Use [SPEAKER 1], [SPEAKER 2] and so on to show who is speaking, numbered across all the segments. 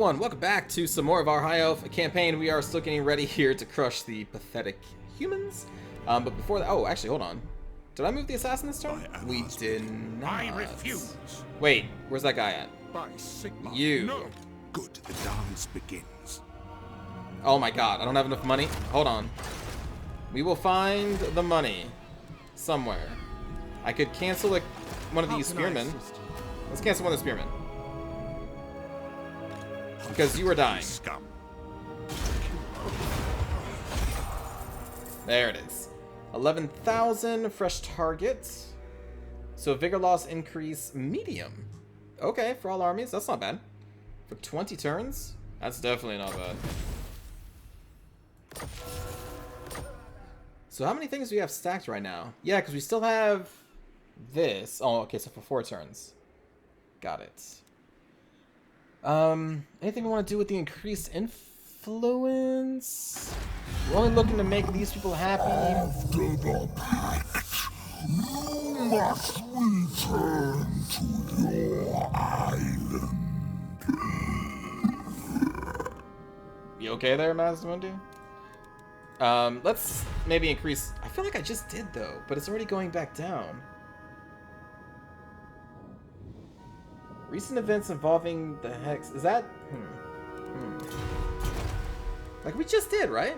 [SPEAKER 1] everyone, welcome back to some more of our High Elf campaign. We are still getting ready here to crush the pathetic humans. But before that, oh, actually, hold on. Did I move the assassin this turn? We did not.
[SPEAKER 2] I refuse.
[SPEAKER 1] Wait, where's that guy at?
[SPEAKER 2] By Sigma.
[SPEAKER 1] You.
[SPEAKER 2] No. Good, the dance begins.
[SPEAKER 1] Oh my god, I don't have enough money. Hold on. We will find the money somewhere. I could cancel one of these spearmen. Let's cancel one of the spearmen. Because you are dying.
[SPEAKER 2] Scum.
[SPEAKER 1] There it is. 11,000 fresh targets. So vigor loss increase medium. Okay, for all armies, that's not bad. For 20 turns, that's definitely not bad. So how many things do we have stacked right now? Yeah, because we still have this. Oh, okay, so for 4 turns. Got it. Anything we want to do with the increased influence? We're only looking to make these people happy.
[SPEAKER 3] After the pact, you must return to your island.
[SPEAKER 1] You okay there, Mazdamundi? Let's maybe increase... I feel like I just did, though, but it's already going back down. Recent events involving the Hex... Is that... Like we just did, right?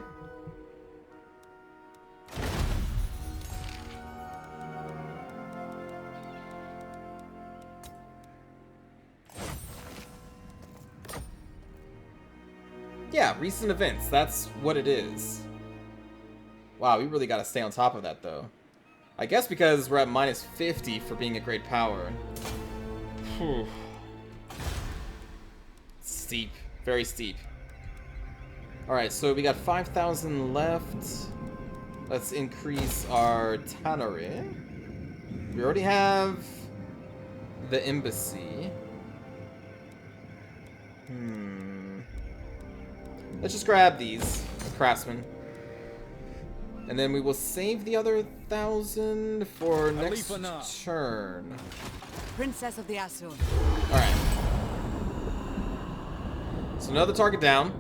[SPEAKER 1] Yeah, recent events. That's what it is. Wow, we really gotta stay on top of that, though. I guess because we're at minus 50 for being a great power. Whew. Steep. Very steep. Alright, so we got 5,000 left. Let's increase our tannery. We already have the embassy. Let's just grab these, craftsmen. And then we will save the other 1,000 for next
[SPEAKER 4] Alith Anar.
[SPEAKER 1] turn.
[SPEAKER 5] Princess of the Asur.
[SPEAKER 1] Alright. So another target down.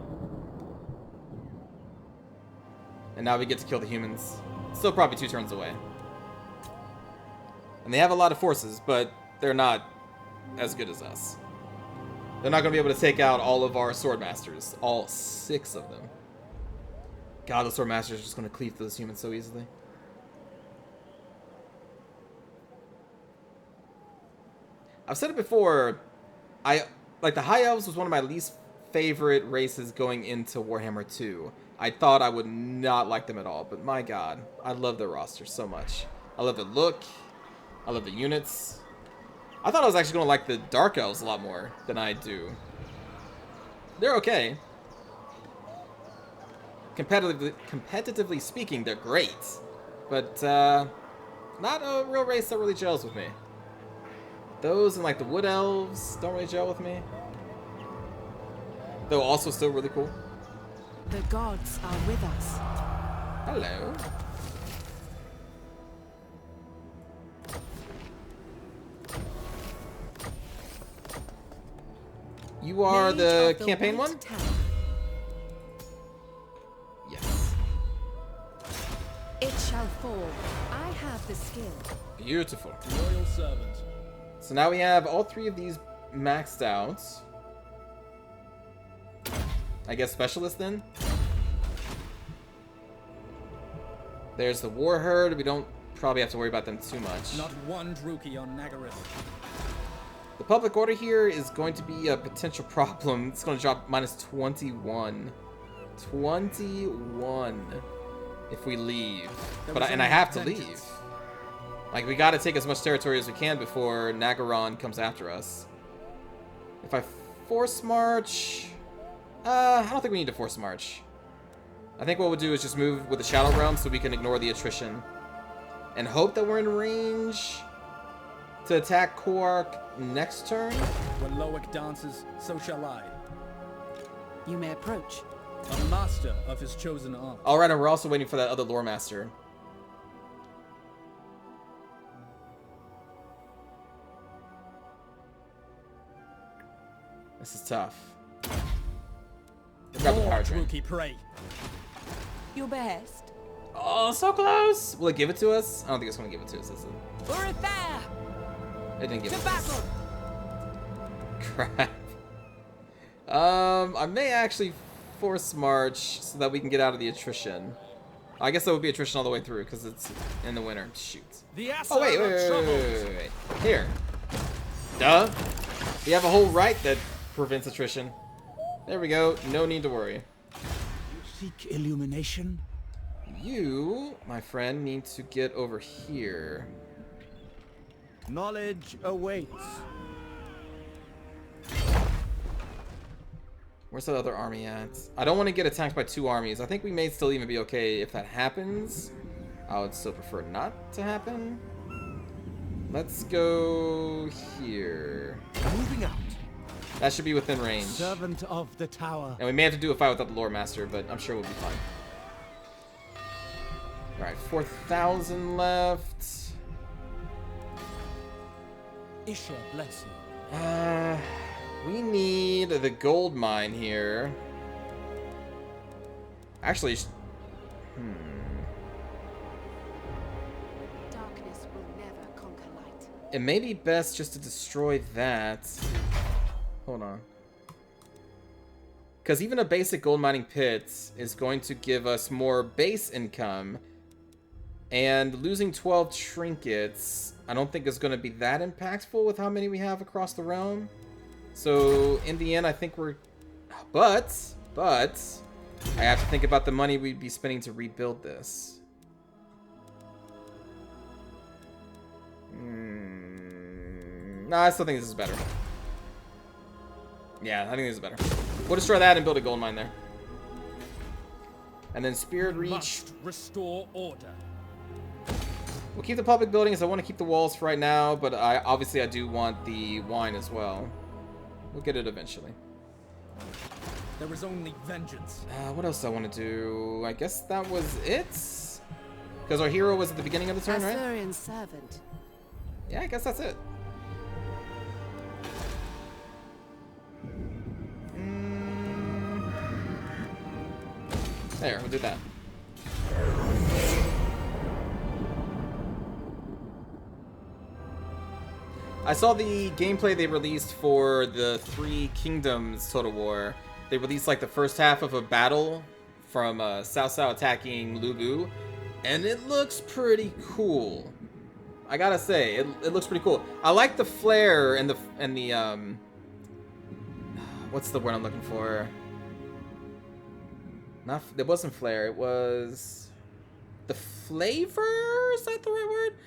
[SPEAKER 1] And now we get to kill the humans. Still probably 2 turns away. And they have a lot of forces, but they're not as good as us. They're not going to be able to take out all of our swordmasters. All 6 of them. God, the swordmasters are just going to cleave through those humans so easily. I've said it before. Like the High Elves was one of my least favorite races going into Warhammer 2. I thought I would not like them at all, but my god, I love their roster so much. I love the look. I love the units. I thought I was actually going to like the Dark Elves a lot more than I do. They're okay. Competitively speaking, they're great. But, not a real race that really gels with me. Those and, like, the Wood Elves don't really gel with me. Though also still really cool.
[SPEAKER 5] The gods are with us.
[SPEAKER 1] Hello. You are the campaign one? Yes.
[SPEAKER 5] It shall fall. I have the skill.
[SPEAKER 1] Beautiful.
[SPEAKER 4] Loyal servant.
[SPEAKER 1] So now we have all 3 of these maxed out. I guess specialist then? There's the war herd. We don't probably have to worry about them too much.
[SPEAKER 4] Not one Druki on Nagaryth.
[SPEAKER 1] The public order here is going to be a potential problem. It's going to drop minus 21. 21 if we leave. And I have to leave. Like, we got to take as much territory as we can before Nagaron comes after us. If I force march... I don't think we need to force march. I think what we'll do is just move with the Shadow Realm so we can ignore the attrition. And hope that we're in range to attack Koark next turn.
[SPEAKER 4] When Loic dances, so shall I.
[SPEAKER 5] You may approach.
[SPEAKER 4] A master of his chosen art.
[SPEAKER 1] Alright, and we're also waiting for that other lore master. This is tough. Grab the
[SPEAKER 4] More
[SPEAKER 1] powertrain.
[SPEAKER 4] Druki prey.
[SPEAKER 5] Your behest.
[SPEAKER 1] Oh, so close! Will it give it to us? I don't think it's gonna give it to us, is it?
[SPEAKER 5] Urith there!
[SPEAKER 1] It didn't give
[SPEAKER 5] To
[SPEAKER 1] it to us.
[SPEAKER 5] battle!
[SPEAKER 1] Crap. I may actually force march so that we can get out of the attrition. I guess that would be attrition all the way through because it's in the winter. Shoot.
[SPEAKER 4] The ass
[SPEAKER 1] Oh, wait. Here. Duh. We have a whole right that prevents attrition. There we go. No need to worry.
[SPEAKER 2] Seek illumination?
[SPEAKER 1] You, my friend, need to get over here.
[SPEAKER 4] Knowledge awaits.
[SPEAKER 1] Where's that other army at? I don't want to get attacked by 2 armies. I think we may still even be okay if that happens. I would still prefer not to happen. Let's go here.
[SPEAKER 2] Moving out.
[SPEAKER 1] That should be within range.
[SPEAKER 2] Servant of the tower.
[SPEAKER 1] And we may have to do a fight without the Lore Master, but I'm sure we'll be fine. Alright, 4,000 left.
[SPEAKER 4] Isha bless you.
[SPEAKER 1] We need the gold mine here. Actually,
[SPEAKER 5] Darkness will never conquer light.
[SPEAKER 1] it may be best just to destroy that. Hold on. Because even a basic gold mining pit is going to give us more base income. And losing 12 trinkets, I don't think is going to be that impactful with how many we have across the realm. So, in the end, I think we're... But, I have to think about the money we'd be spending to rebuild this. Nah, I still think this is better. Yeah, I think this is better. We'll destroy that and build a gold mine there. And then Spirit Reach.
[SPEAKER 4] Must restore order.
[SPEAKER 1] We'll keep the public buildings. I want to keep the walls for right now, but obviously I do want the wine as well. We'll get it eventually.
[SPEAKER 4] There is only vengeance.
[SPEAKER 1] What else do I want to do? I guess that was it. Because our hero was at the beginning of the turn, right?
[SPEAKER 5] Assyrian servant.
[SPEAKER 1] Yeah, I guess that's it. There, we'll do that. I saw the gameplay they released for the 3 Kingdoms Total War. They released like the first half of a battle from Cao Cao attacking Lubu, and it looks pretty cool. I gotta say, it looks pretty cool. I like the flair and the what's the word I'm looking for? It wasn't flair. It was the flavor. Is that the right word?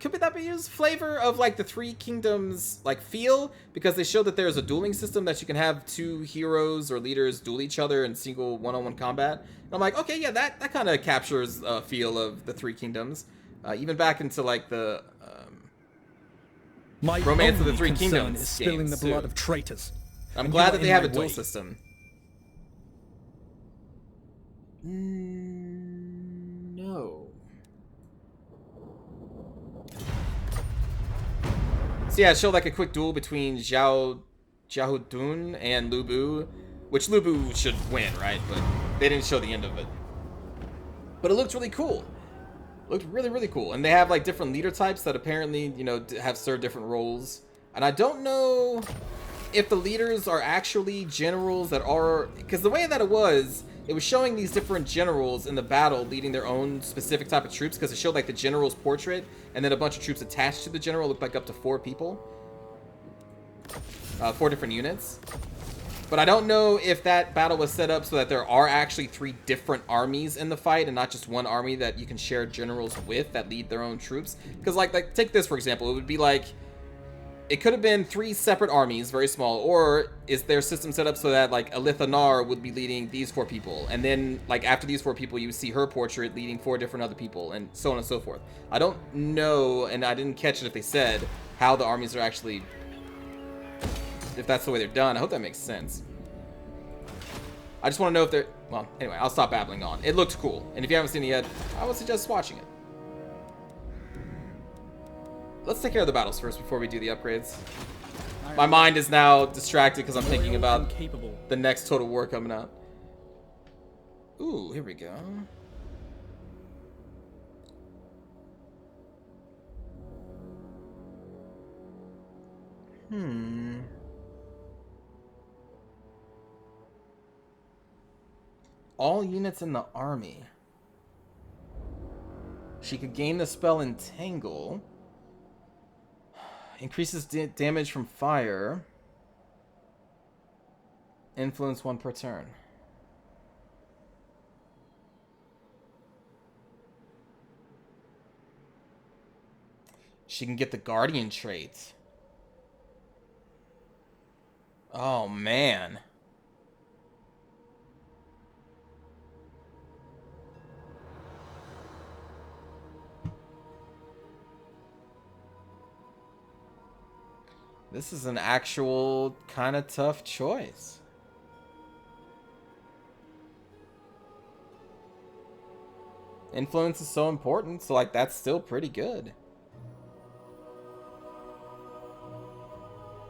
[SPEAKER 1] Could that be used? Flavor of like the 3 Kingdoms like feel, because they show that there's a dueling system that you can have 2 heroes or leaders duel each other in single one-on-one combat. And I'm like, okay, yeah, that kind of captures a feel of the 3 Kingdoms. Even back into like the
[SPEAKER 4] My
[SPEAKER 1] Romance of the
[SPEAKER 4] only
[SPEAKER 1] 3
[SPEAKER 4] concern
[SPEAKER 1] Kingdoms
[SPEAKER 4] is spilling
[SPEAKER 1] games,
[SPEAKER 4] the blood
[SPEAKER 1] too.
[SPEAKER 4] of traitors.
[SPEAKER 1] I'm
[SPEAKER 4] And
[SPEAKER 1] glad
[SPEAKER 4] you
[SPEAKER 1] that
[SPEAKER 4] are
[SPEAKER 1] they
[SPEAKER 4] in
[SPEAKER 1] have
[SPEAKER 4] my
[SPEAKER 1] a duel
[SPEAKER 4] way.
[SPEAKER 1] system. No. So yeah, it showed like a quick duel between Xiahou Dun and Lubu, which Lubu should win, right? But they didn't show the end of it. But it looked really cool. It looked really, really cool. And they have like different leader types that apparently, you know, have served different roles. And I don't know if the leaders are actually generals that are... Because the way that it was showing these different generals in the battle leading their own specific type of troops, because it showed like the general's portrait and then a bunch of troops attached to the general. Looked like up to 4 people. 4 different units. But I don't know if that battle was set up so that there are actually 3 different armies in the fight and not just one army that you can share generals with that lead their own troops. Because like take this for example, it would be like... It could have been 3 separate armies, very small, or is their system set up so that like Alith Anar would be leading these 4 people, and then like after these 4 people you see her portrait leading 4 different other people, and so on and so forth. I don't know, and I didn't catch it if they said how the armies are actually, if that's the way they're done. I hope that makes sense. I just want to know if they're, well, anyway, I'll stop babbling on. It looked cool, and if you haven't seen it yet, I would suggest watching it. Let's take care of the battles first before we do the upgrades. My mind is now distracted because I'm thinking
[SPEAKER 4] Loyal
[SPEAKER 1] about
[SPEAKER 4] and capable.
[SPEAKER 1] the next Total War coming out. Ooh, here we go. All units in the army. She could gain the spell Entangle. Increases damage from fire. Influence 1 per turn. She can get the Guardian trait. Oh, man. This is an actual kind of tough choice. Influence is so important, so like that's still pretty good.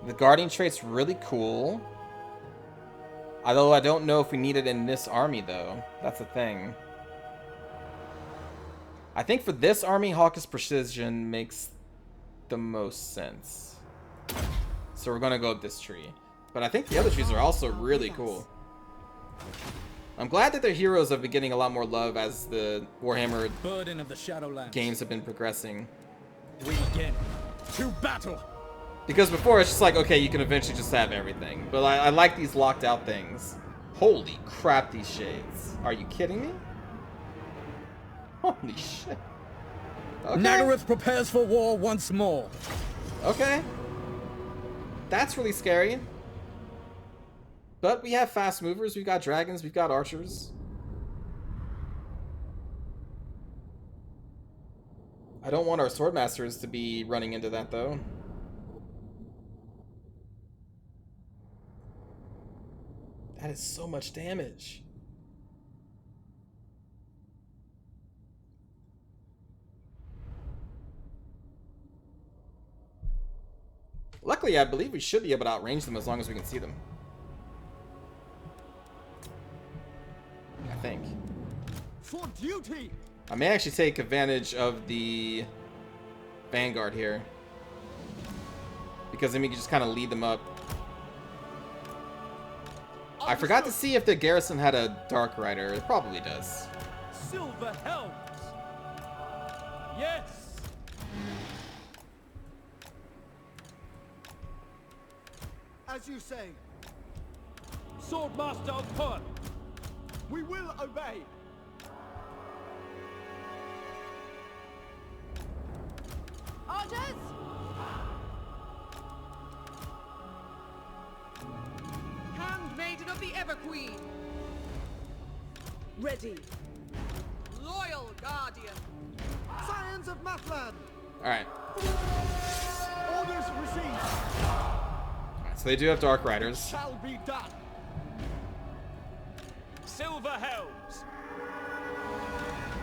[SPEAKER 1] The Guardian trait's really cool. Although I don't know if we need it in this army though. That's the thing. I think for this army, Hawk's Precision makes the most sense. So we're gonna go with this tree. But I think the other trees are also really cool. I'm glad that their heroes have been getting a lot more love as the Warhammer
[SPEAKER 4] Burden of the Shadowlands.
[SPEAKER 1] games have been progressing.
[SPEAKER 4] We begin to battle.
[SPEAKER 1] Because before it's just like, okay, you can eventually just have everything. But I like these locked out things. Holy crap, these shades. Are you kidding me? Holy shit. Okay.
[SPEAKER 4] Nagaroth prepares for war once more.
[SPEAKER 1] Okay. That's really scary. But we have fast movers, we've got dragons, we've got archers. I don't want our swordmasters to be running into that though. That is so much damage. Luckily, I believe we should be able to outrange them as long as we can see them. I think.
[SPEAKER 2] For duty!
[SPEAKER 1] I may actually take advantage of the Vanguard here. Because then we can just kind of lead them up. I forgot to see if the garrison had a Dark Rider. It probably does.
[SPEAKER 4] Silver helms. Yes.
[SPEAKER 2] As you say,
[SPEAKER 4] Swordmaster of Port.
[SPEAKER 2] we will obey.
[SPEAKER 5] Orders! Handmaiden of the Everqueen. Ready. Loyal Guardian.
[SPEAKER 2] Scions of Mathland,
[SPEAKER 1] Alright.
[SPEAKER 2] orders received.
[SPEAKER 1] So they do have Dark Riders.
[SPEAKER 2] Shall be done.
[SPEAKER 4] Silver helms.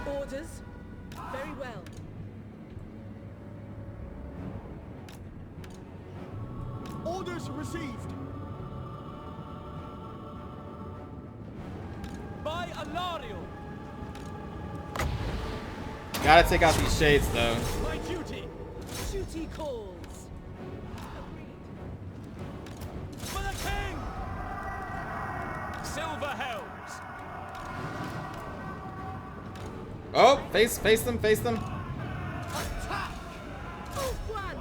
[SPEAKER 5] Orders. Very well.
[SPEAKER 2] Orders received.
[SPEAKER 4] By Alariel.
[SPEAKER 1] Gotta take out these shades though.
[SPEAKER 4] My duty.
[SPEAKER 5] Duty calls.
[SPEAKER 4] For the king. Silver helms.
[SPEAKER 1] Oh, face them, face them.
[SPEAKER 2] Attack!
[SPEAKER 5] One.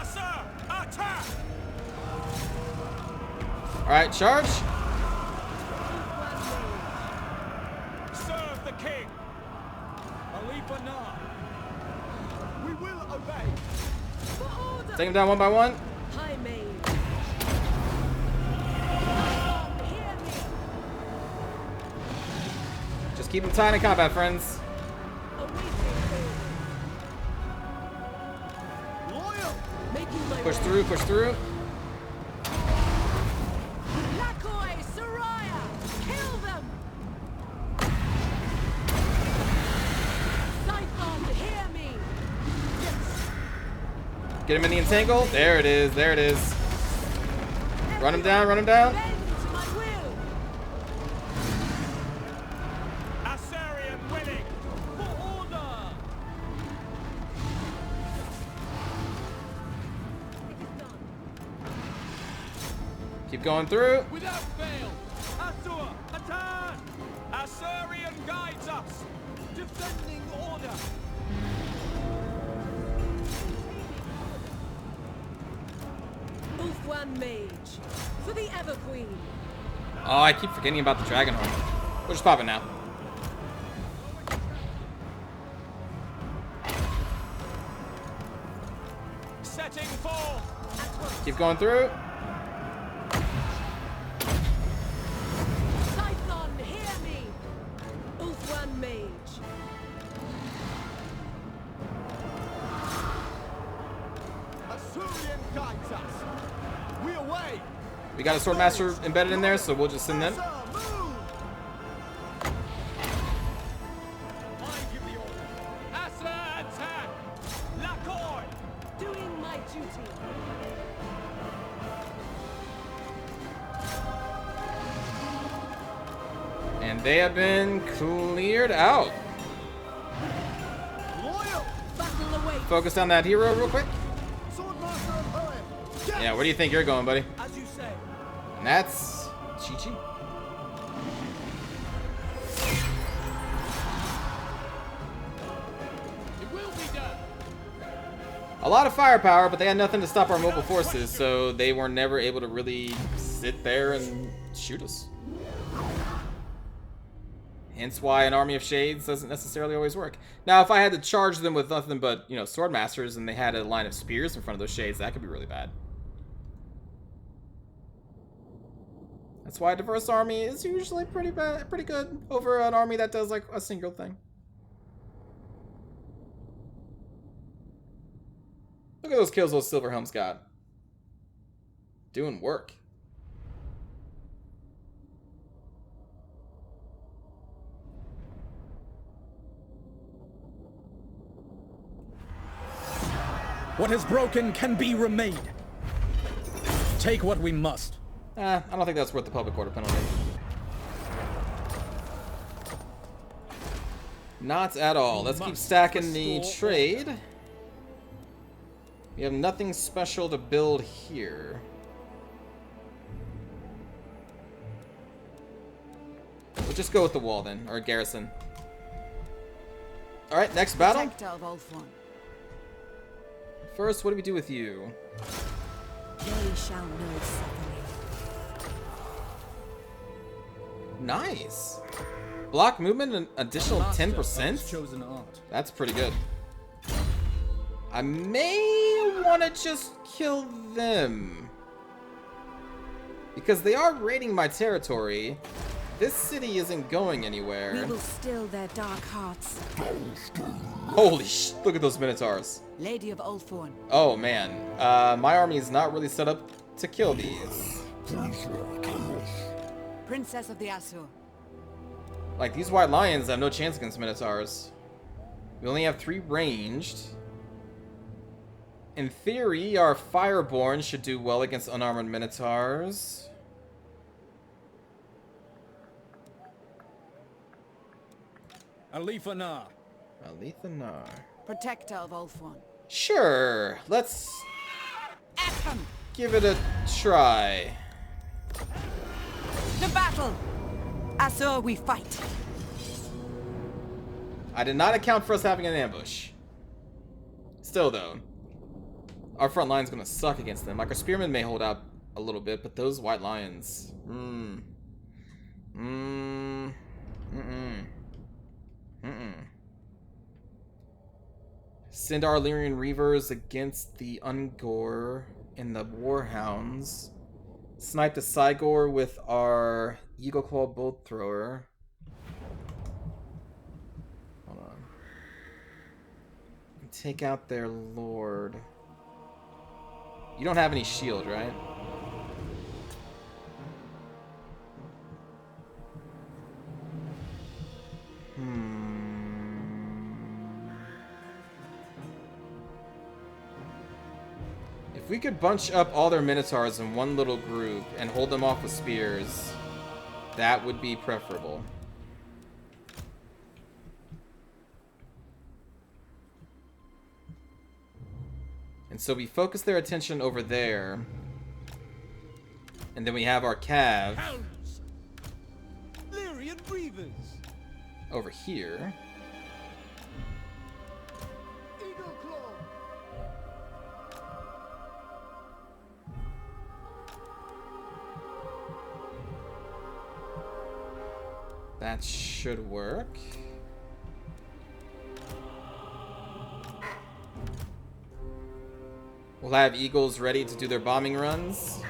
[SPEAKER 4] Sir, attack.
[SPEAKER 1] Alright, charge.
[SPEAKER 4] Serve the king. Alith Anar.
[SPEAKER 2] We will obey.
[SPEAKER 5] For order.
[SPEAKER 1] Take them down one by one.
[SPEAKER 5] High Maid. Hear me.
[SPEAKER 1] Just keep them tight in combat, friends.
[SPEAKER 5] Awaiting
[SPEAKER 2] Loyal.
[SPEAKER 5] order. Making my
[SPEAKER 1] Push
[SPEAKER 5] way.
[SPEAKER 1] through, push through.
[SPEAKER 5] Lakoi, Soraya. Kill them. Siphon, hear me.
[SPEAKER 1] Get him in the entangle. There it is, there it is. Run him down, run him down.
[SPEAKER 5] Bend to my will.
[SPEAKER 1] Keep going through.
[SPEAKER 4] Without fail. Asur, attack! Asurian guides us. Defending order.
[SPEAKER 5] Ulfwan Mage. For the Everqueen.
[SPEAKER 1] Oh, I keep forgetting about the Dragonhorn. We'll just pop it now.
[SPEAKER 4] Setting forth.
[SPEAKER 1] Keep going through.
[SPEAKER 5] Typhon, hear me. Ulfwan Mage.
[SPEAKER 2] Asurian guides us. We away.
[SPEAKER 1] We got a Swordmaster embedded in there, so we'll just send them.
[SPEAKER 2] Sir, move.
[SPEAKER 4] I give the order. Asur, attack! Lakor!
[SPEAKER 5] Doing my duty.
[SPEAKER 1] And they have been cleared out.
[SPEAKER 2] Loyal.
[SPEAKER 5] Battle awaits.
[SPEAKER 1] Focus on that hero real quick.
[SPEAKER 2] Swordmaster of Owen. Yes.
[SPEAKER 1] Yeah, where do you think you're going, buddy?
[SPEAKER 4] As you say.
[SPEAKER 1] And that's Chi-Chi.
[SPEAKER 4] It will be done.
[SPEAKER 1] A lot of firepower, but they had nothing to stop our mobile forces, so they were never able to really sit there and shoot us. Hence why an army of shades doesn't necessarily always work. Now, if I had to charge them with nothing but, you know, swordmasters and they had a line of spears in front of those shades, that could be really bad. That's why a diverse army is usually pretty good over an army that does like a single thing. Look at those kills those Silverhelms got. Doing work.
[SPEAKER 6] What is broken can be remade. Take what we must.
[SPEAKER 1] I don't think that's worth the public order penalty. Not at all. Let's keep stacking the trade. We have nothing special to build here. We'll just go with the wall then, or garrison. Alright, next battle.
[SPEAKER 5] Protector of Ulfwan.
[SPEAKER 1] First, what do we do with you?
[SPEAKER 5] They shall know suffering.
[SPEAKER 1] Nice. Block movement an additional
[SPEAKER 6] Master of
[SPEAKER 1] 10%?
[SPEAKER 6] chosen art.
[SPEAKER 1] That's pretty good. I may want to just kill them. Because they are raiding my territory. This city isn't going
[SPEAKER 5] We
[SPEAKER 1] anywhere.
[SPEAKER 5] will still their dark hearts.
[SPEAKER 1] Holy sh! Look at those Minotaurs.
[SPEAKER 5] Lady of Ulfwan.
[SPEAKER 1] Oh man. My army is not really set up to kill these.
[SPEAKER 5] Princess of the Asur.
[SPEAKER 1] Like, these white lions have no chance against Minotaurs. We only have 3 ranged. In theory, our Fireborn should do well against unarmored Minotaurs.
[SPEAKER 6] Alith Anar.
[SPEAKER 1] Alith Anar.
[SPEAKER 5] Protector of Ulfwan.
[SPEAKER 1] Sure, let's
[SPEAKER 5] Ekham!
[SPEAKER 1] give it a try.
[SPEAKER 5] The battle! Asur we fight.
[SPEAKER 1] I did not account for us having an ambush. Still, though, our front line's gonna suck against them. Like, our spearmen may hold out a little bit, but those white lions... Send our Illyrian Reavers against the Ungor and the Warhounds. Snipe the Cygor with our Eagle Claw Bolt Thrower. Hold on. Take out their Lord. You don't have any shield, right? If we could bunch up all their Minotaurs in one little group and hold them off with spears, that would be preferable. And so we focus their attention over there. And then we have our Cav
[SPEAKER 2] Hounds. Lyrian Reavers.
[SPEAKER 1] over here.
[SPEAKER 2] Eagle Claw.
[SPEAKER 1] That should work. We'll have Eagles ready to do their bombing runs.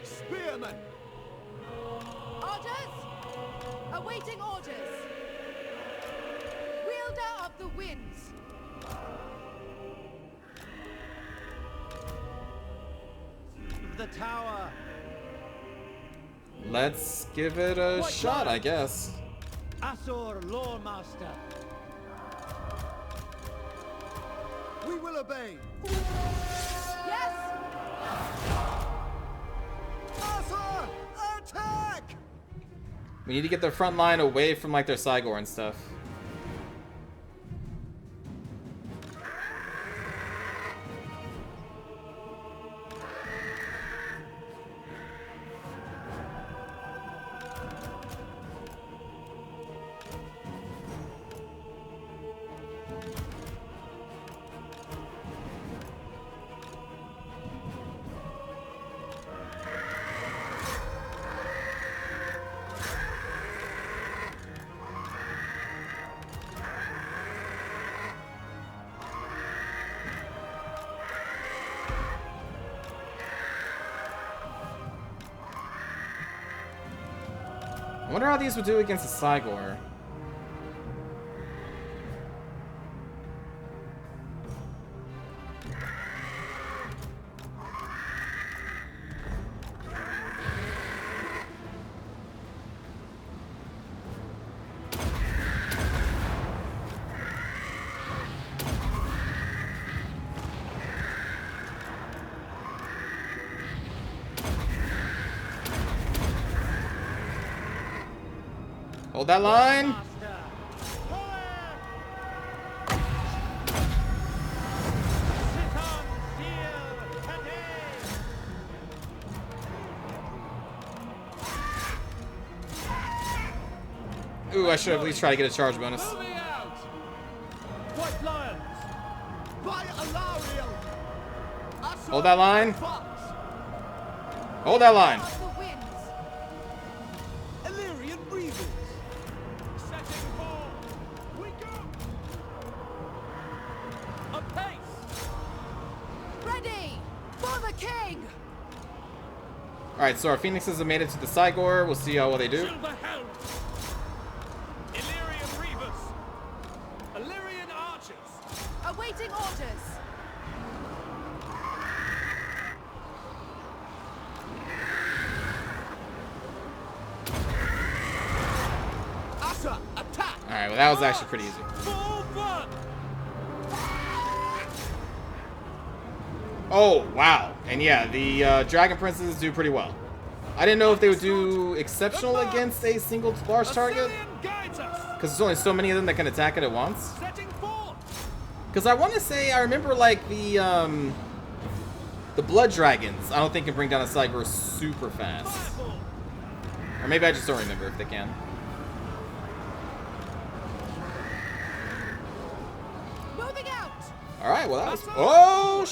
[SPEAKER 2] Spearmen.
[SPEAKER 5] Orders! Awaiting orders! Wielder of the winds!
[SPEAKER 2] The tower.
[SPEAKER 1] Let's give it a
[SPEAKER 2] What
[SPEAKER 1] shot,
[SPEAKER 2] time?
[SPEAKER 1] I guess.
[SPEAKER 2] Asor Loremaster. We will obey.
[SPEAKER 5] Yes!
[SPEAKER 2] Asor, attack!
[SPEAKER 1] We need to get their front line away from like their Cygor and stuff. I wonder how these would do against a Cygor. Hold that line. Ooh, I should have at least tried to get a charge bonus.
[SPEAKER 4] Moving out!
[SPEAKER 2] White Lions. By Alariel. Asor
[SPEAKER 1] Hold that line.
[SPEAKER 2] Fox.
[SPEAKER 1] Hold that line.
[SPEAKER 5] Of the winds!
[SPEAKER 2] Illyrian Reavers.
[SPEAKER 4] Setting forth! We go! Apace!
[SPEAKER 5] Ready! For the king!
[SPEAKER 1] Alright, so our Phoenixes have made it to the Cygor. We'll see how well they do.
[SPEAKER 4] Silver Helm! Illyrian Reavers! Illyrian Archers!
[SPEAKER 5] Awaiting orders!
[SPEAKER 2] Asor, attack!
[SPEAKER 1] Alright, well that was actually pretty easy.
[SPEAKER 4] Full blood!
[SPEAKER 1] Oh, wow. And yeah, the Dragon Princes do pretty well. I didn't know if they would do exceptional against a single large target,
[SPEAKER 4] Assyrian guides us!
[SPEAKER 1] because there's only so many of them that can attack it at once.
[SPEAKER 4] Setting forth!
[SPEAKER 1] Because I want to say, I remember like the Blood Dragons, I don't think can bring down a Cygor super fast.
[SPEAKER 4] Fireball!
[SPEAKER 1] Or maybe I just don't remember if they can.
[SPEAKER 5] Moving out!
[SPEAKER 1] Alright, well that was... Oh,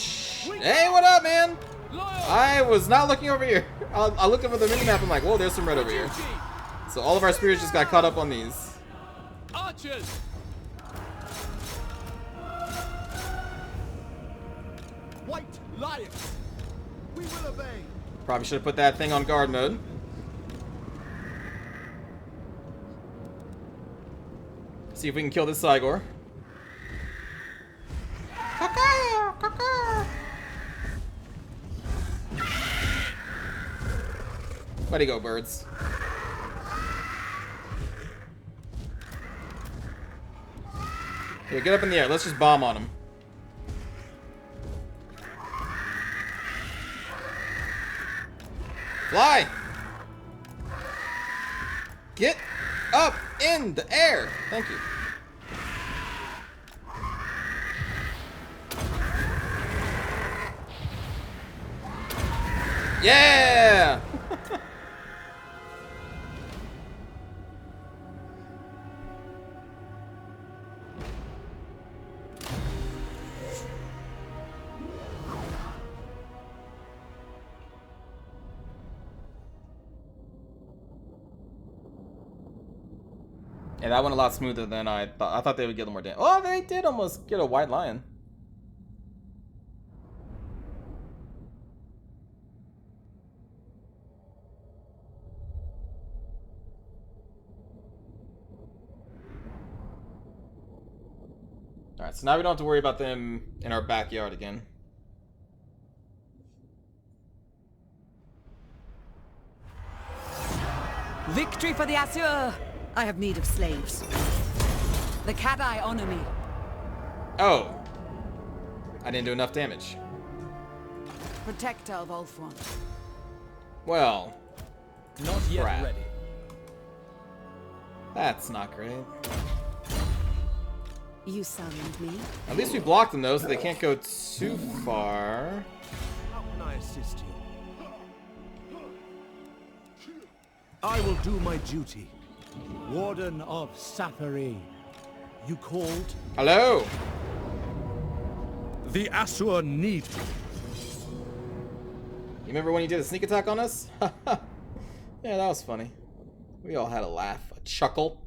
[SPEAKER 1] hey, what up, man?
[SPEAKER 4] Loyal!
[SPEAKER 1] I was not looking over here. I looked over the minimap, I'm like, whoa, there's some red over here.
[SPEAKER 4] Duty!
[SPEAKER 1] So all of our spears just got caught up on these.
[SPEAKER 4] Archers!
[SPEAKER 2] White Lions. We will obey.
[SPEAKER 1] Probably should have put that thing on guard mode. See if we can kill this Cygor. Where'd he go, birds? Here, get up in the air. Let's just bomb on him. Fly! Get up! in the air. Thank you. Yeah! Yeah, that went a lot smoother than I thought. I thought they would get a little more damage. Oh, they did almost get a white lion. Alright, so now we don't have to worry about them in our backyard again.
[SPEAKER 5] Victory for the Asur! I have need of slaves. The Kadai honor me.
[SPEAKER 1] Oh. I didn't do enough damage.
[SPEAKER 5] Protect our Volfwan.
[SPEAKER 1] Well,
[SPEAKER 6] Not yet
[SPEAKER 1] Crap.
[SPEAKER 6] ready.
[SPEAKER 1] that's not great.
[SPEAKER 5] You summoned me.
[SPEAKER 1] At least we blocked them though, so they can't go too far.
[SPEAKER 2] How can I assist you? I will do my duty. Warden of Safari. You called?
[SPEAKER 1] Hello!
[SPEAKER 2] The Asur need you.
[SPEAKER 1] You remember when you did a sneak attack on us? Yeah, that was funny. We all had a laugh, a chuckle.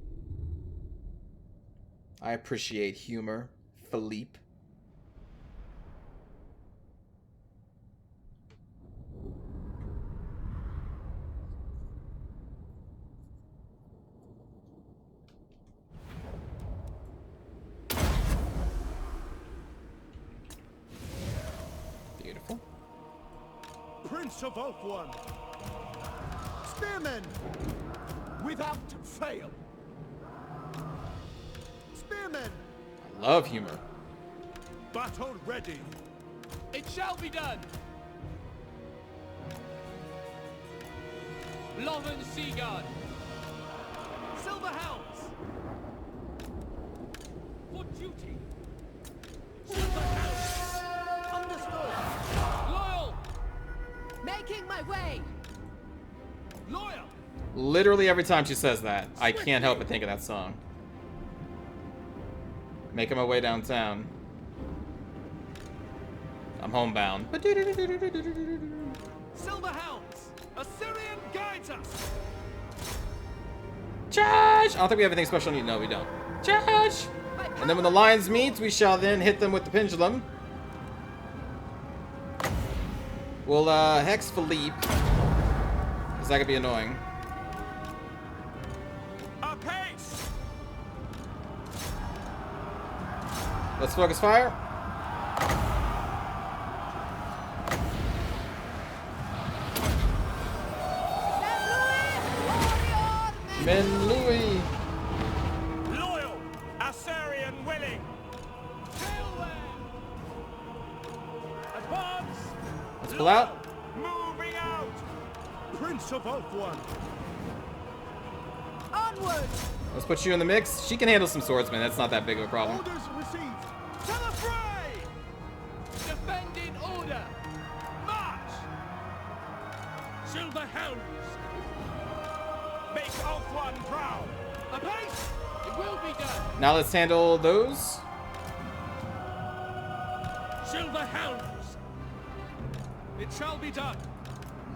[SPEAKER 1] I appreciate humor, Philippe. Beautiful.
[SPEAKER 2] Prince of Ulthuan. Spearmen! Without fail. Spearmen!
[SPEAKER 1] I love humor.
[SPEAKER 2] Battle ready.
[SPEAKER 4] It shall be done. Loven Seaguard. Silver Hounds. For duty. Silver Hounds. Understood. Loyal.
[SPEAKER 5] Making my way!
[SPEAKER 4] Loyal.
[SPEAKER 1] Literally every time she says that, I can't help but think of that song. Making my way downtown. I'm homebound.
[SPEAKER 4] Silver Hounds. Assyrian guides us.
[SPEAKER 1] Charge! I don't think we have anything special need. No, we don't. Charge! And then when the lions meet, we shall then hit them with the pendulum. We'll hex Philippe. Cause that could be annoying.
[SPEAKER 4] Apace.
[SPEAKER 1] Let's focus fire. Men Louis.
[SPEAKER 4] Loyal. Assyrian willing. Advance.
[SPEAKER 1] Let's pull out.
[SPEAKER 4] Moving out.
[SPEAKER 2] Prince of Ulthuan.
[SPEAKER 5] Onward!
[SPEAKER 1] Let's put you in the mix. She can handle some swordsmen. That's not that big of a problem.
[SPEAKER 2] Orders received.
[SPEAKER 4] To the fray. Defend in order. March. Silver Hounds. Make Ulthuan proud. Apace. It will be done.
[SPEAKER 1] Now let's handle those.
[SPEAKER 4] Silver Hounds. It shall be done.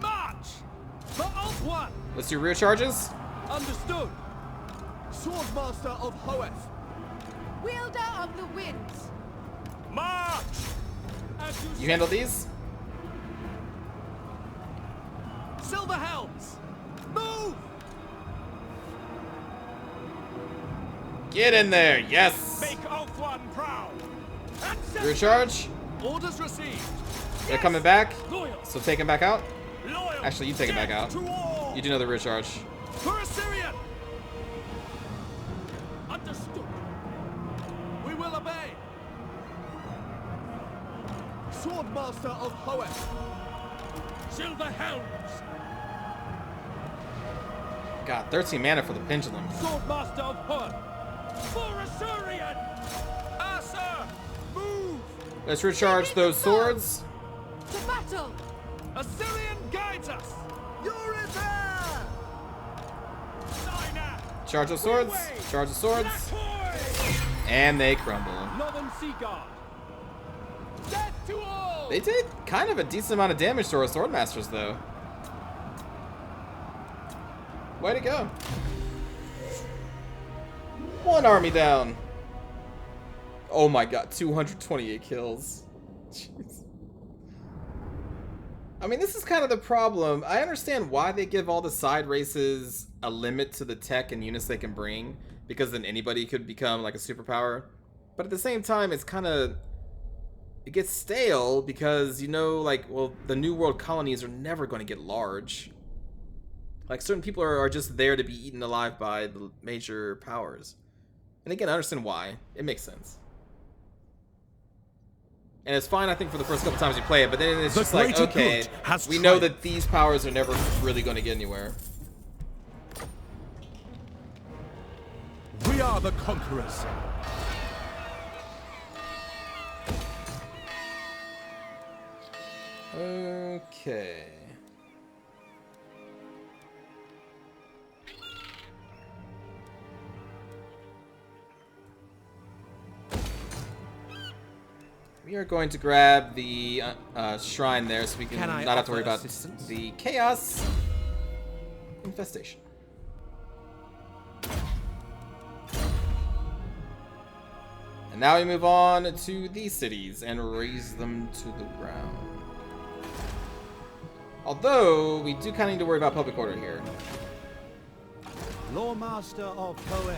[SPEAKER 4] March. For Ulthuan.
[SPEAKER 1] Let's do rear charges.
[SPEAKER 4] Understood.
[SPEAKER 2] Swordmaster of Hoeth.
[SPEAKER 5] Wielder of the winds!
[SPEAKER 4] March. As you
[SPEAKER 1] You
[SPEAKER 4] say.
[SPEAKER 1] handle these.
[SPEAKER 4] Silver Hounds. Move.
[SPEAKER 1] Get in there. Yes.
[SPEAKER 4] Make Ulthuan proud.
[SPEAKER 1] Rear charge.
[SPEAKER 4] Orders received.
[SPEAKER 1] They're coming back.
[SPEAKER 4] Loyal.
[SPEAKER 1] So take him back out.
[SPEAKER 4] Loyal.
[SPEAKER 1] Actually, you take it back out.
[SPEAKER 4] To war.
[SPEAKER 1] You do know the rear charge.
[SPEAKER 4] For Assyrian. Understood. We will obey.
[SPEAKER 2] Swordmaster of Hoeth.
[SPEAKER 4] Silver Hounds.
[SPEAKER 1] God, 13 mana for the pendulum.
[SPEAKER 4] Swordmaster of Hoth. For Assyrian! Asa! Move!
[SPEAKER 1] Let's recharge those swords.
[SPEAKER 5] To battle!
[SPEAKER 4] Assyrian guides us!
[SPEAKER 2] Eureka!
[SPEAKER 4] Sinai!
[SPEAKER 1] Charge the swords. Charge the swords.
[SPEAKER 4] Latoy!
[SPEAKER 1] And they crumble.
[SPEAKER 4] Northern Sea Guard! Death to all!
[SPEAKER 1] They did kind of a decent amount of damage to our swordmasters, though. Way to go. One army down. Oh my god, 228 kills. Jeez. I mean, this is kind of the problem. I understand why they give all the side races a limit to the tech and units they can bring, because then anybody could become like a superpower. But at the same time, it's kind of... it gets stale because, you know, like, well, the New World colonies are never going to get large. Like, certain people are just there to be eaten alive by the major powers. And again, I understand why. It makes sense. And it's fine, I think, for the first couple times you play it, but then it's just like, okay, we know that these powers are never really going to get anywhere.
[SPEAKER 2] We are the conquerors.
[SPEAKER 1] Okay. We are going to grab the shrine there so we can
[SPEAKER 2] I
[SPEAKER 1] not have to worry
[SPEAKER 2] offer
[SPEAKER 1] about
[SPEAKER 2] assistance?
[SPEAKER 1] the chaos infestation. And now we move on to these cities and raise them to the ground. Although, we do kind of need to worry about public order here.
[SPEAKER 2] Lawmaster of Hoeth.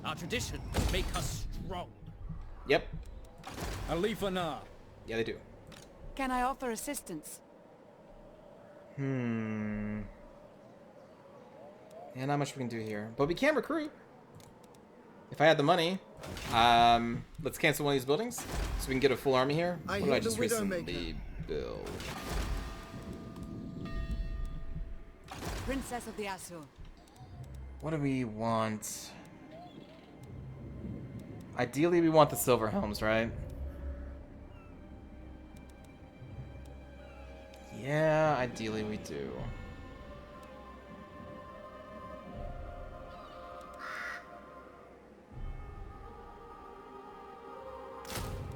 [SPEAKER 4] Our traditions make us strong.
[SPEAKER 1] Yep.
[SPEAKER 6] Alith Anar.
[SPEAKER 1] Yeah, they do.
[SPEAKER 5] Can I offer assistance?
[SPEAKER 1] Yeah, not much we can do here. But we can recruit. If I had the money. Let's cancel one of these buildings so we can get a full army here.
[SPEAKER 2] I
[SPEAKER 1] What did
[SPEAKER 2] hear
[SPEAKER 1] I
[SPEAKER 2] the
[SPEAKER 1] just
[SPEAKER 2] Widowmaker.
[SPEAKER 1] recently build?
[SPEAKER 5] Princess of the Azure.
[SPEAKER 1] What do we want? Ideally, we want the Silver Helms, right? Yeah, ideally we do.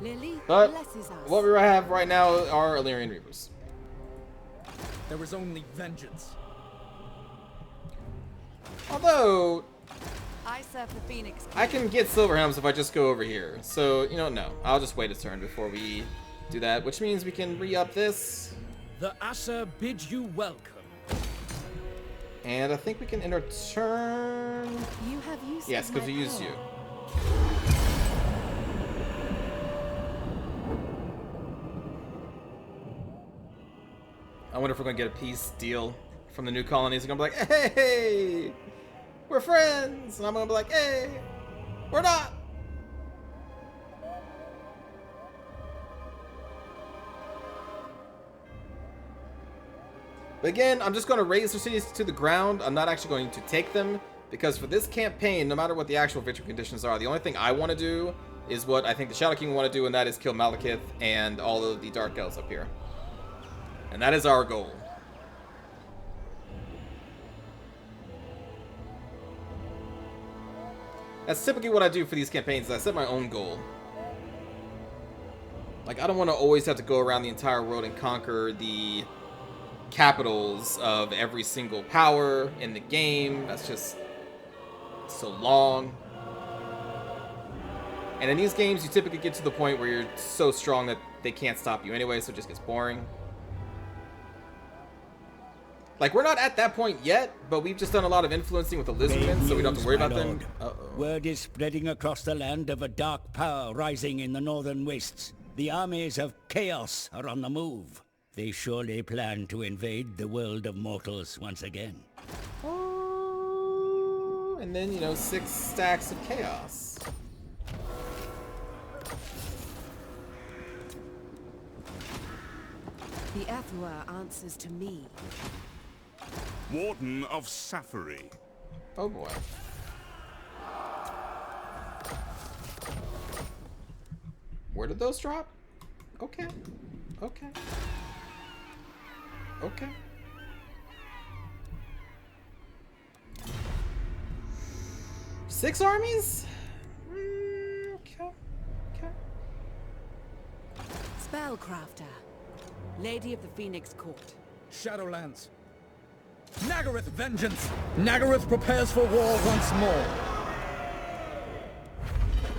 [SPEAKER 5] Lily
[SPEAKER 1] But
[SPEAKER 5] blesses us.
[SPEAKER 1] what we have right now are Illyrian Reapers.
[SPEAKER 6] There is only vengeance.
[SPEAKER 1] Although,
[SPEAKER 5] I serve the Phoenix.
[SPEAKER 1] I can get Silver Helms if I just go over here. So, you know, no. I'll just wait a turn before we do that, which means we can re-up this.
[SPEAKER 4] The Asa bid you welcome.
[SPEAKER 1] And I think we can enter turn...
[SPEAKER 5] You have used
[SPEAKER 1] Yes, because
[SPEAKER 5] my
[SPEAKER 1] we used
[SPEAKER 5] power.
[SPEAKER 1] you. I wonder if we're going to get a peace deal from the new colonies. They're going to be like, hey, we're friends. And I'm going to be like, hey, we're not. But again, I'm just going to raise their cities to the ground. I'm not actually going to take them, because for this campaign, no matter what the actual victory conditions are, the only thing I want to do is what I think the Shadow King want to do, and that is kill Malekith and all of the Dark Elves up here. And that is our goal. That's typically what I do for these campaigns, is I set my own goal. Like, I don't want to always have to go around the entire world and conquer the capitals of every single power in the game. That's just so long. And in these games, you typically get to the point where you're so strong that they can't stop you anyway, so it just gets boring. Like, we're not at that point yet, but we've just done a lot of influencing with the Lizardmen, so we don't have to worry about them. Uh-oh.
[SPEAKER 7] Word is spreading across the land of a dark power rising in the northern wastes. The armies of chaos are on the move. They surely plan to invade the world of mortals once again.
[SPEAKER 1] Oh, and then, you know, 6 stacks of chaos.
[SPEAKER 5] The Athua answers to me.
[SPEAKER 3] Warden of Safari.
[SPEAKER 1] Oh boy. Where did those drop? Okay. Okay. Okay. Six armies? Okay. Okay.
[SPEAKER 5] Spellcrafter. Lady of the Phoenix Court.
[SPEAKER 6] Shadowlands. Nagaroth vengeance! Nagaroth prepares for war once more.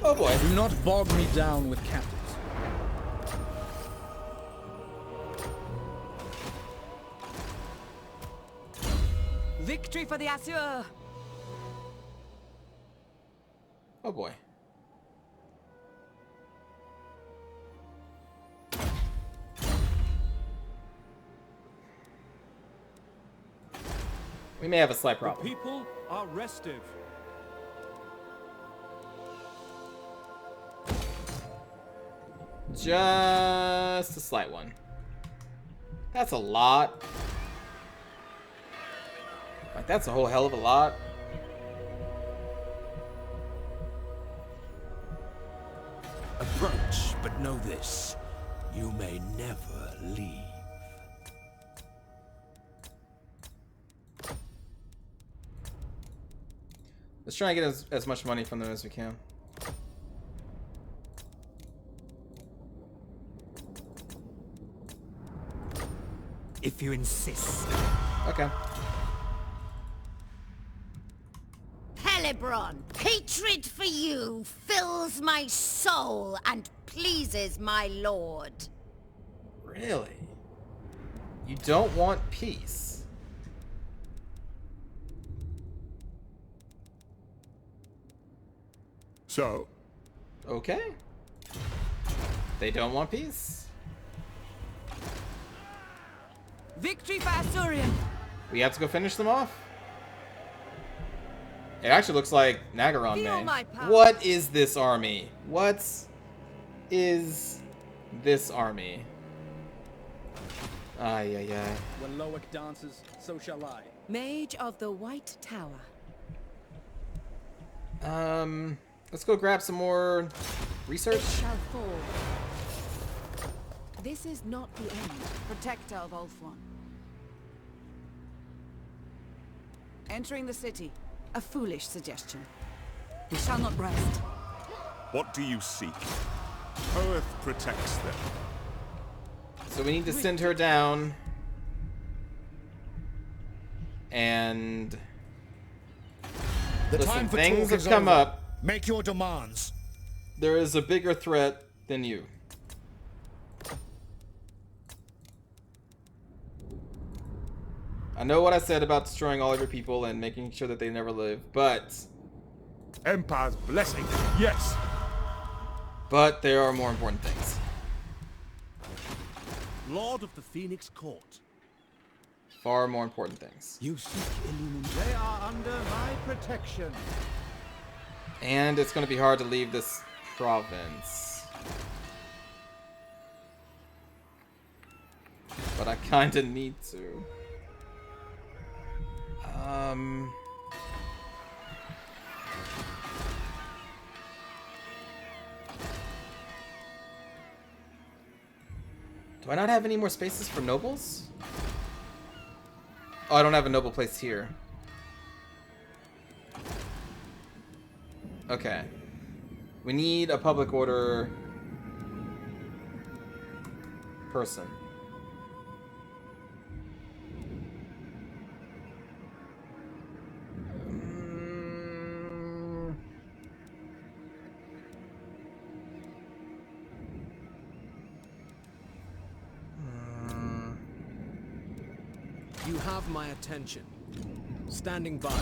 [SPEAKER 1] Oh boy.
[SPEAKER 6] Do not bog me down with captives.
[SPEAKER 5] Victory for the Azure!
[SPEAKER 1] Oh boy. We may have a slight
[SPEAKER 4] The
[SPEAKER 1] problem.
[SPEAKER 4] people are restive.
[SPEAKER 1] Just a slight one. That's a lot. Like, that's a whole hell of a lot.
[SPEAKER 8] Approach, but know this. You may never leave.
[SPEAKER 1] Let's try and get as much money from them as we can.
[SPEAKER 8] If you insist.
[SPEAKER 1] Okay.
[SPEAKER 9] Helebron, hatred for you fills my soul and pleases my lord.
[SPEAKER 1] Really? You don't want peace?
[SPEAKER 3] So,
[SPEAKER 1] Okay. They don't want peace.
[SPEAKER 5] Victory for Azurian!
[SPEAKER 1] We have to go finish them off. It actually looks like Nagaron
[SPEAKER 5] Feel
[SPEAKER 1] may.
[SPEAKER 5] my power.
[SPEAKER 1] What is this army? What is this army? Ay, ay, ay.
[SPEAKER 6] When Loic dances, so shall I.
[SPEAKER 5] Mage of the White Tower.
[SPEAKER 1] Let's go grab some more research.
[SPEAKER 5] It shall fall. This is not the end. Protector of Ulthuan. Entering the city. A foolish suggestion. We shall not rest.
[SPEAKER 3] what do you seek? Oath protects them.
[SPEAKER 1] So we need to send her down. And
[SPEAKER 8] The
[SPEAKER 1] listen,
[SPEAKER 8] time for
[SPEAKER 1] things
[SPEAKER 8] talk
[SPEAKER 1] have
[SPEAKER 8] is
[SPEAKER 1] come
[SPEAKER 8] over.
[SPEAKER 1] up.
[SPEAKER 8] Make your demands.
[SPEAKER 1] There is a bigger threat than you. I know what I said about destroying all of your people and making sure that they never live, but
[SPEAKER 3] Empire's blessing, yes.
[SPEAKER 1] there are more important things.
[SPEAKER 2] Lord of the Phoenix Court.
[SPEAKER 1] Far more important things.
[SPEAKER 8] You seek illumination.
[SPEAKER 2] They are under my protection.
[SPEAKER 1] And it's going to be hard to leave this province. But I kind of need to. Do I not have any more spaces for nobles? Oh, I don't have a noble place here. Okay. We need a public order person.
[SPEAKER 10] You have my attention. Standing by.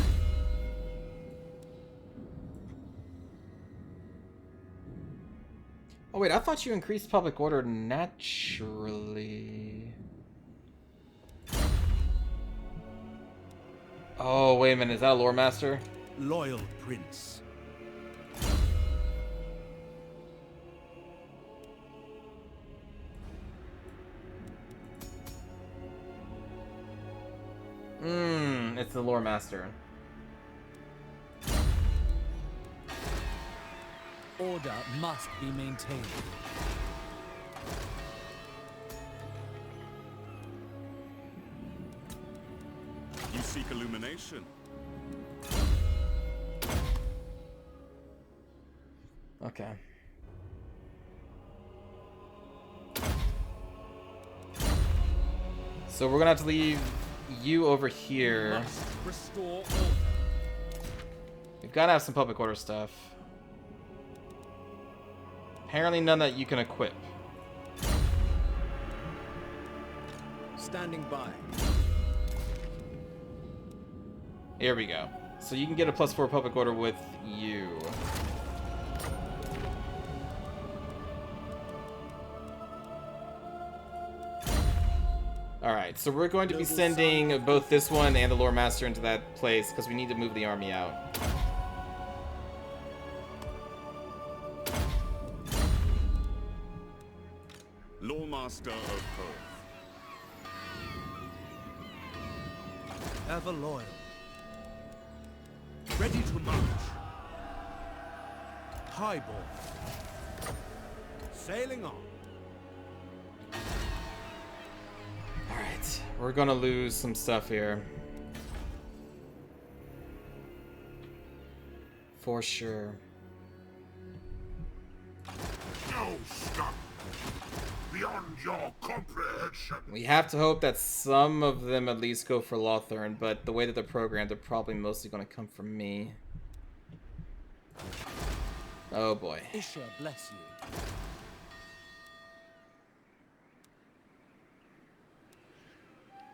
[SPEAKER 1] Oh wait, I thought you increased public order naturally. Oh, wait a minute, is that a lore master?
[SPEAKER 2] Loyal prince.
[SPEAKER 1] It's the lore master.
[SPEAKER 10] Order must be maintained.
[SPEAKER 3] You seek illumination.
[SPEAKER 1] Okay. So we're gonna have to leave you over here.
[SPEAKER 10] Must restore order.
[SPEAKER 1] We've gotta have some public order stuff. Apparently none that you can equip.
[SPEAKER 10] Standing by.
[SPEAKER 1] Here we go. So you can get a +4 public order with you. Alright, so we're going to be sending both this one and the Lore Master into that place because we need to move the army out.
[SPEAKER 3] Lore Master of Earth.
[SPEAKER 2] Ever loyal. Ready to march. Highborn. Sailing on.
[SPEAKER 1] Alright, we're gonna lose some stuff here. For sure.
[SPEAKER 3] No stop. Beyond your comprehension.
[SPEAKER 1] We have to hope that some of them at least go for Lothern, but the way that they're programmed, they're probably mostly gonna come from me. Oh boy.
[SPEAKER 10] Isha bless you.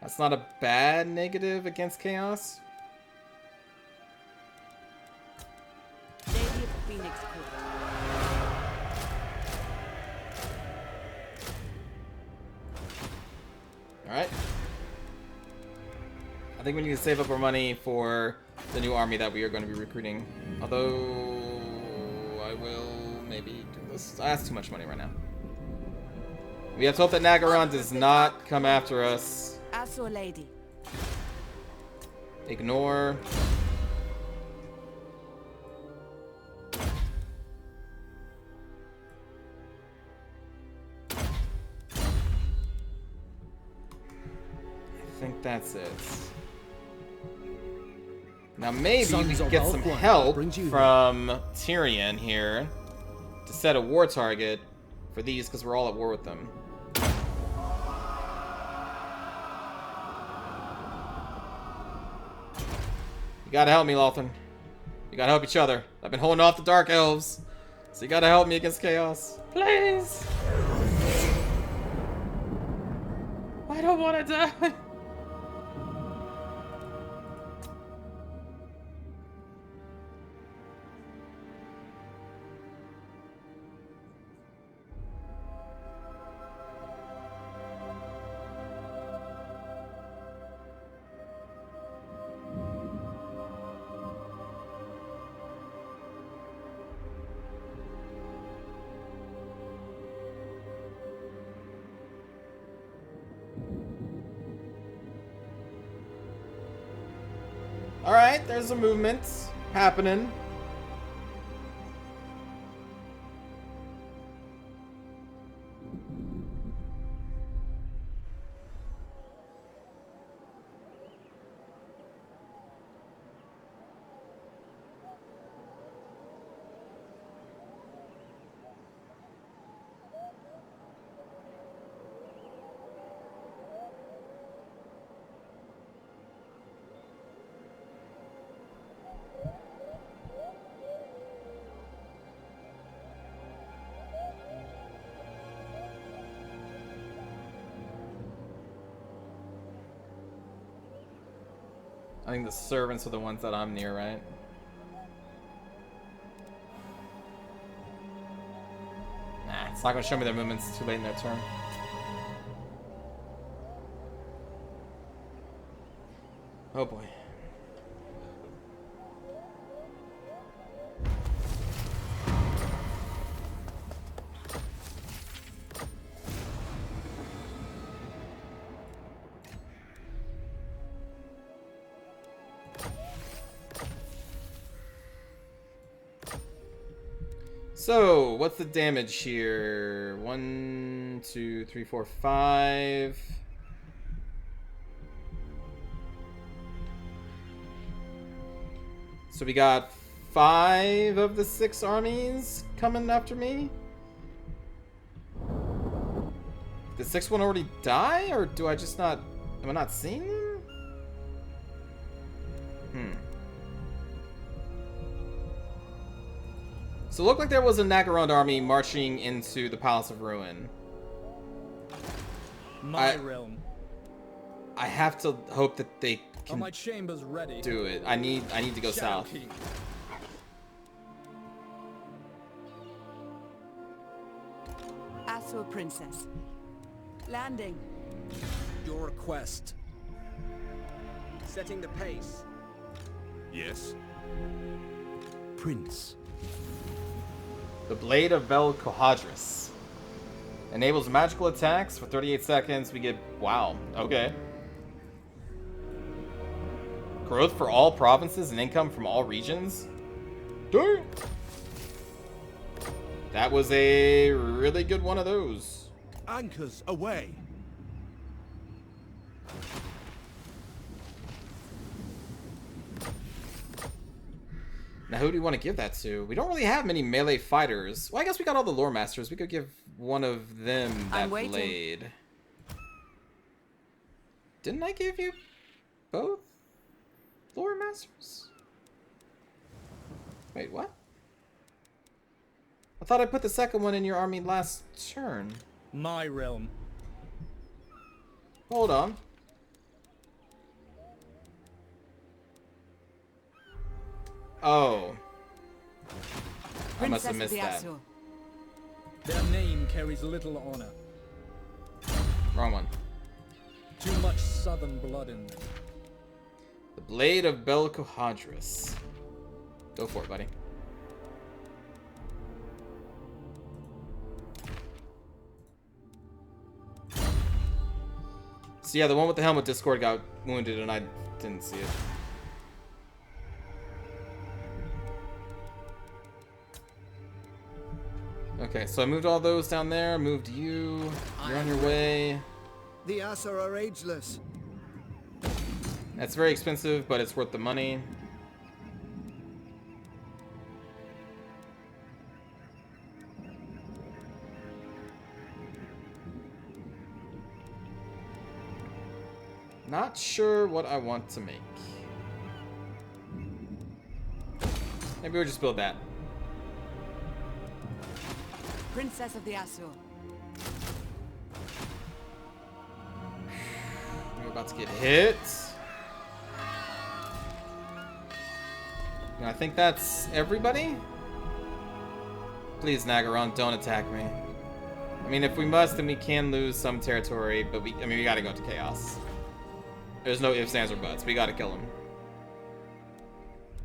[SPEAKER 1] That's not a bad negative against Chaos.
[SPEAKER 5] Lady of Phoenix Court.
[SPEAKER 1] Alright. I think we need to save up our money for the new army that we are going to be recruiting. Although, I will maybe do this. That's too much money right now. We have to hope that Nagaron does not come after us.
[SPEAKER 5] Azure Lady.
[SPEAKER 1] Ignore. I think that's it. Now maybe we can get some help from Tyrion here to set a war target for these because we're all at war with them. You gotta help me, Lothern. You gotta help each other. I've been holding off the Dark Elves, so you gotta help me against Chaos. Please! I don't wanna die. Alright, there's a movement happening. I think the servants are the ones that I'm near, right? Nah, it's not gonna show me their movements. It's too late in their turn. Oh boy. So, what's the damage here? 1, 2, 3, 4, 5. So we got 5 of the 6 armies coming after me? Did the 6th one already die, or do I just not... Am I not seeing them? So it looked like there was a Nagarond army marching into the Palace of Ruin.
[SPEAKER 6] My realm.
[SPEAKER 1] I have to hope that they
[SPEAKER 6] Are
[SPEAKER 1] can
[SPEAKER 6] my chambers ready?
[SPEAKER 1] do it. I need to go
[SPEAKER 6] Shadow
[SPEAKER 1] south.
[SPEAKER 6] King.
[SPEAKER 5] Asur Princess. Landing.
[SPEAKER 10] Your request. Setting the pace.
[SPEAKER 3] Yes?
[SPEAKER 2] Prince.
[SPEAKER 1] The Blade of Bel Kohadris. Enables magical attacks for 38 seconds. We get... Wow. Okay. Growth for all provinces and income from all regions. Dang. That was a really good one of those.
[SPEAKER 2] Anchors away.
[SPEAKER 1] Now, who do we want to give that to? We don't really have many melee fighters. Well, I guess we got all the lore masters. We could give one of them that
[SPEAKER 5] I'm waiting.
[SPEAKER 1] blade. Didn't I give you both lore masters? Wait, what? I thought I put the second one in your army last turn.
[SPEAKER 6] My realm.
[SPEAKER 1] Hold on. Oh. I must have missed that.
[SPEAKER 5] Asur.
[SPEAKER 6] Their name carries little honor.
[SPEAKER 1] Wrong one.
[SPEAKER 6] Too much southern blood in them.
[SPEAKER 1] The Blade of Bel Kohadris. Go for it, buddy. So yeah, the one with the helmet Discord got wounded and I didn't see it. Okay, so I moved all those down there, moved you. You're on your way.
[SPEAKER 11] The Asur are ageless.
[SPEAKER 1] That's very expensive, but it's worth the money. Not sure what I want to make. Maybe we'll just build that.
[SPEAKER 5] Princess of the Asur.
[SPEAKER 1] We're about to get hit. And I think that's everybody. Please, Nagaron, don't attack me. I mean, if we must, then we can lose some territory, but we gotta go to Chaos. There's no ifs, ands, or buts. We gotta kill him.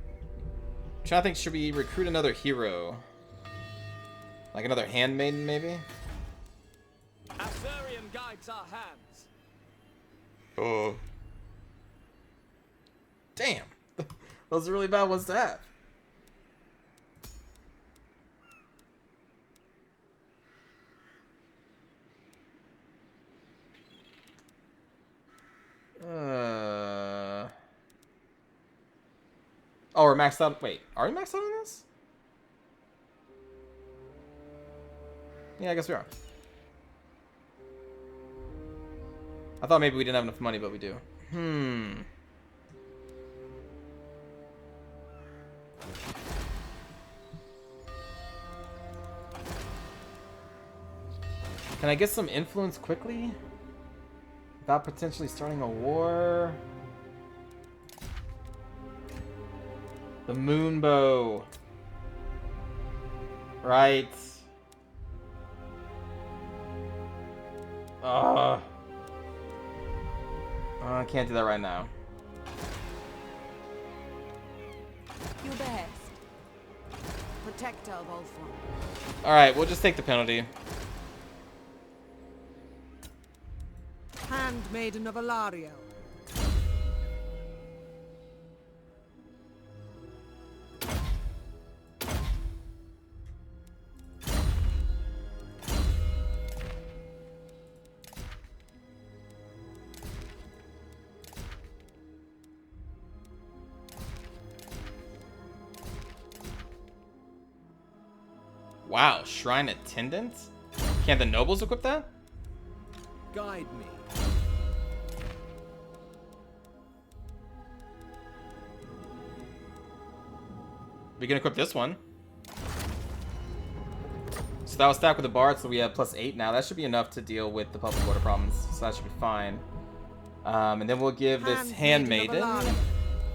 [SPEAKER 1] I'm trying to think, should we recruit another hero? Like another handmaiden, maybe?
[SPEAKER 10] Asurium guides our hands.
[SPEAKER 1] Oh. Damn. Those are really bad ones to have. Oh, we're maxed out. Wait, are we maxed out on this? Yeah, I guess we are. I thought maybe we didn't have enough money, but we do. Can I get some influence quickly? Without potentially starting a war? The Moonbow. Right. I can't do that right now.
[SPEAKER 5] Your behest. Protector of Ultron.
[SPEAKER 1] Alright, we'll just take the penalty.
[SPEAKER 5] Handmaiden of Alario.
[SPEAKER 1] Wow, Shrine Attendant? Can't the nobles equip that?
[SPEAKER 10] Guide me.
[SPEAKER 1] We can equip this one. So that was stacked with the bard, so we have +8 now. That should be enough to deal with the public order problems. So that should be fine. And then we'll give this handmaiden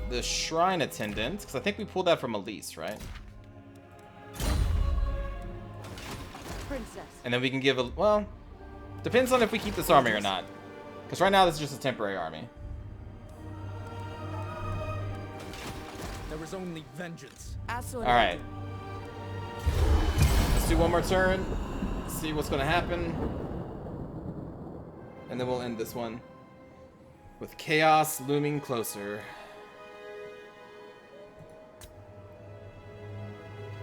[SPEAKER 1] the Shrine Attendant, because I think we pulled that from Elise, right?
[SPEAKER 5] Princess.
[SPEAKER 1] And then we can give a, well, depends on if we keep this army or not. Because right now this is just a temporary army.
[SPEAKER 6] There is only vengeance.
[SPEAKER 1] Alright. Let's do one more turn. See what's going to happen. And then we'll end this one with chaos looming closer.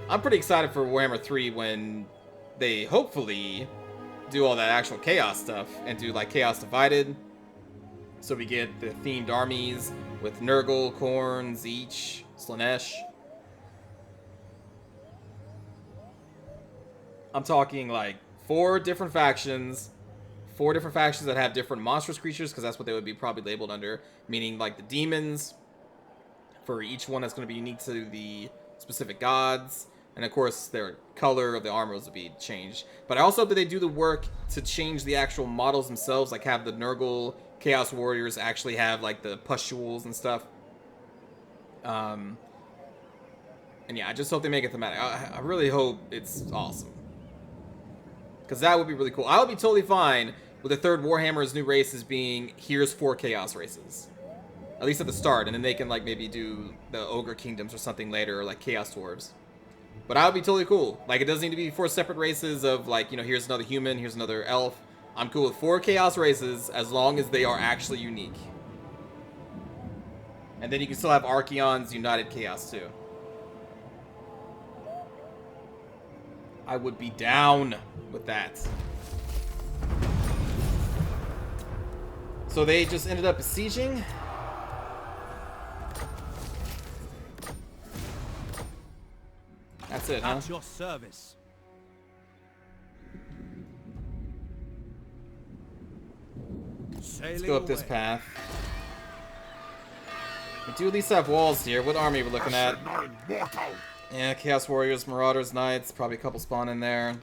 [SPEAKER 1] I'm pretty excited for Warhammer 3 when they hopefully do all that actual chaos stuff and do like Chaos Divided. So we get the themed armies with Nurgle, Khorne, Zeech, Slaanesh. I'm talking like 4 different factions. 4 different factions that have different monstrous creatures, because that's what they would be probably labeled under. Meaning like the demons. For each one that's going to be unique to the specific gods. And of course, their color of the armors will be changed. But I also hope that they do the work to change the actual models themselves. Like have the Nurgle Chaos Warriors actually have like the pustules and stuff. And yeah, I just hope they make it thematic. I really hope it's awesome. Because that would be really cool. I would be totally fine with the third Warhammer's new races being, here's 4 Chaos races. At least at the start. And then they can like maybe do the Ogre Kingdoms or something later, or like Chaos Dwarves. But I would be totally cool. Like, it doesn't need to be 4 separate races of, like, you know, here's another human, here's another elf. I'm cool with 4 Chaos races as long as they are actually unique. And then you can still have Archaeon's United Chaos, too. I would be down with that. So they just ended up besieging. That's it, huh?
[SPEAKER 2] At your service.
[SPEAKER 1] Let's go up this path. We do at least have walls here. What army are we looking at? Yeah, Chaos Warriors, Marauders, Knights. Probably a couple spawn in there.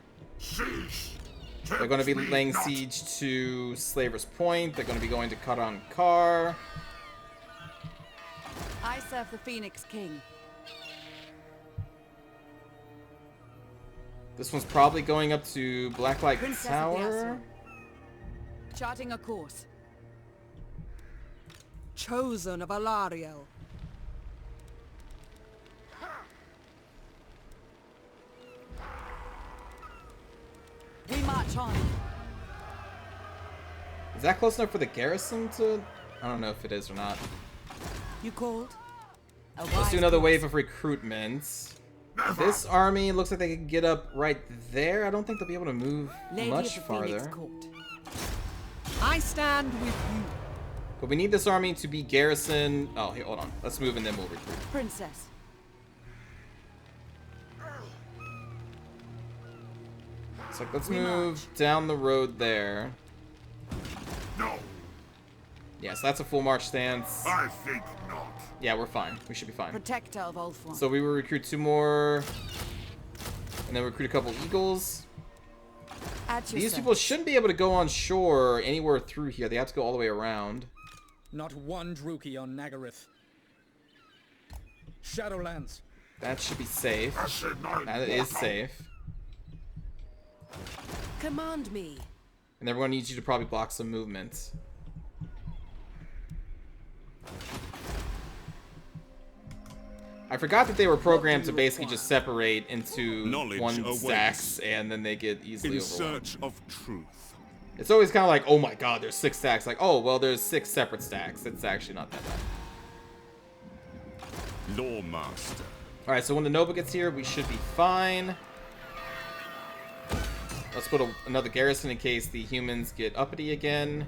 [SPEAKER 1] They're going to be laying siege to Slaver's Point. They're going to be going to Karan Kar.
[SPEAKER 5] I serve the Phoenix King.
[SPEAKER 1] This one's probably going up to Blacklight
[SPEAKER 5] Princess
[SPEAKER 1] Tower.
[SPEAKER 5] Charting a course. Chosen of Alariel. We march on.
[SPEAKER 1] Is that close enough for the garrison to... I don't know if it is or not.
[SPEAKER 5] You called?
[SPEAKER 1] Let's do another wave of recruitment. This army looks like they can get up right there. I don't think they'll be able to move much farther.
[SPEAKER 5] I stand with you.
[SPEAKER 1] But we need this army to be garrison. Oh, here, hold on. Let's move and then we'll recruit.
[SPEAKER 5] Princess.
[SPEAKER 1] So let's move down the road there.
[SPEAKER 3] No.
[SPEAKER 1] Yeah, so that's a full march stance.
[SPEAKER 3] I think not.
[SPEAKER 1] Yeah, we're fine. We should be fine.
[SPEAKER 5] Protector of Ulthuan.
[SPEAKER 1] So we will recruit 2 more. And then recruit a couple eagles. These people shouldn't be able to go on shore anywhere through here. They have to go all the way around.
[SPEAKER 6] Not one Druki on Nagaryth. Shadowlands.
[SPEAKER 1] That should be safe. That is safe.
[SPEAKER 5] Command me.
[SPEAKER 1] And everyone needs you to probably block some movement. I forgot that they were programmed to basically just separate into one stacks, and then they get easily overwhelmed.
[SPEAKER 3] In search of truth.
[SPEAKER 1] It's always kind of like, oh my god, there's 6 stacks. Like, oh, well, there's 6 separate stacks. It's actually not that bad.
[SPEAKER 3] Lawmaster.
[SPEAKER 1] Alright, so when the Nova gets here, we should be fine. Let's put another garrison in case the humans get uppity again.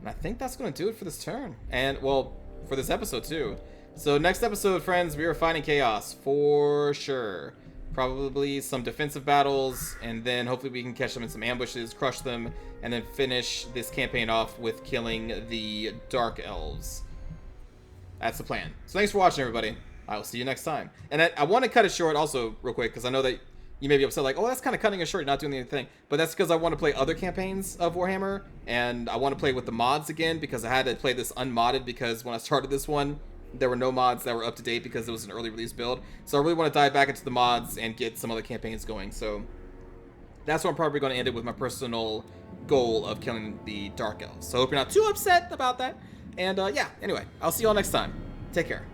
[SPEAKER 1] And I think that's going to do it for this turn. And, well, for this episode, too. So next episode, friends, we are fighting chaos for sure. Probably some defensive battles, and then hopefully we can catch them in some ambushes, crush them, and then finish this campaign off with killing the Dark Elves. That's the plan. So thanks for watching, everybody. I will see you next time. And I want to cut it short also real quick, because I know that you may be upset, like, oh, that's kind of cutting it short, not doing anything. But that's because I want to play other campaigns of Warhammer, and I want to play with the mods again, because I had to play this unmodded, because when I started this one, there were no mods that were up to date because it was an early release build. So I really want to dive back into the mods and get some other campaigns going. So that's what I'm probably going to end it with, my personal goal of killing the Dark Elves. So I hope you're not too upset about that. And yeah, anyway, I'll see you all next time. Take care.